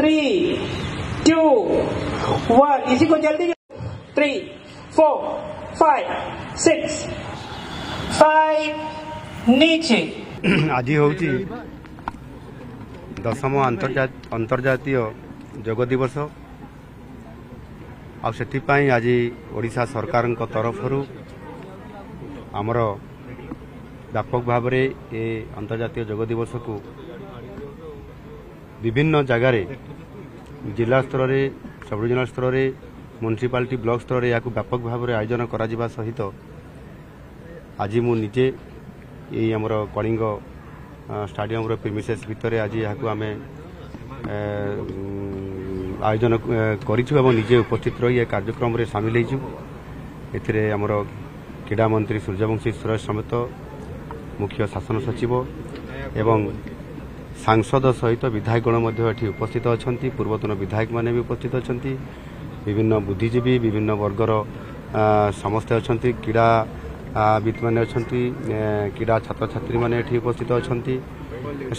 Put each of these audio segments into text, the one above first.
3, 2, 1. इसी को जल्दी 3, 4, 5, 6, 5 नीचे। आज हूँ 10th अंतर्जातीय योग दिवस आपाई आज ओडिशा सरकार तरफ आमर व्यापक भाव में ये अंतर्जातीय योग दिवस को विभिन्न जगार जिला स्तर में सब डिविजनल स्तर में म्युनिसिपालिटी ब्लॉक स्तर में यहाँ व्यापक भाव में आयोजन करा सहित आज मु निजे ये आमर कलिंग स्टाडियम प्रिमिसेस भितर आज यहाँ आम आयोजन करूँ निजे उपस्थित रही कार्यक्रम में सामिल होमर क्रीड़ा मंत्री सूर्यवंशी सुरेश समेत मुख्य शासन सचिव एवं सांसद सहित विधायकगण उपस्थित अच्छा पूर्वतन विधायक मैंने भी उपस्थित अच्छा विभिन्न बुद्धिजीवी विभिन्न वर्गर समस्ते अच्छा क्रीड़ाविद मैंने अच्छा क्रीड़ा छात्र छात्री मैंने उपस्थित अच्छा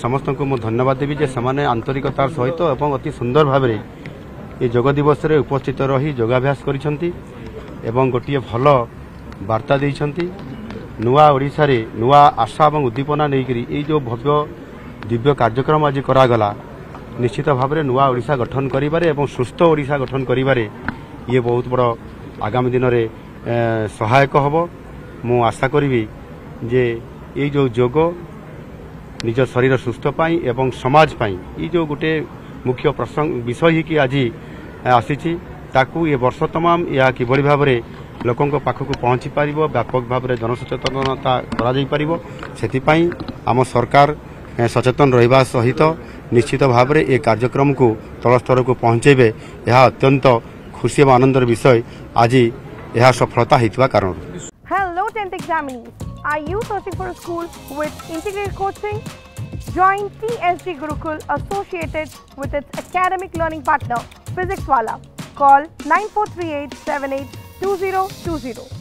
समस्त को मुझे धन्यवाद देवी जे समाने आंतरिकतार सहित एवं अति सुंदर भाव में ये योग दिवस रे उपस्थित रही योगाभ्यास करिसेंती एवं गोटे भल वार्ता देइसेंती नुआ ओडिशा रे नुआ आशा और उद्दीपना नहीं ये जो भव्य दिव्य कार्यक्रम आज करागला निश्चित भाव में नुआ ओडिशा गठन करिबारे एवं सुस्थ ओडिशा गठन करिबारे ये बहुत बड़ आगामी दिन में सहायक हब मु आशा करी जे ये जो योग निज शरीर सुस्थ पाई एवं समाज पाई ये जो गोटे मुख्य प्रसंग विषय ही कि आज आसी ताकू ये वर्ष तमाम या किभली भाव में लोकों पाखक पहुँची पार व्यापक भाव में जनसचेतनता करा आम सरकार सचेतन रहा सहित निश्चित भाव में ये कार्यक्रम को तल स्तर को पहुँचेबे यह अत्यंत खुशी और आनंदर विषय आज यह सफलता होता कारण। Hello 10th examinees. Are you searching for a school with integrated coaching? Join TSG Gurukul associated with its academic learning partner Physics Wala. Call 9438 782020.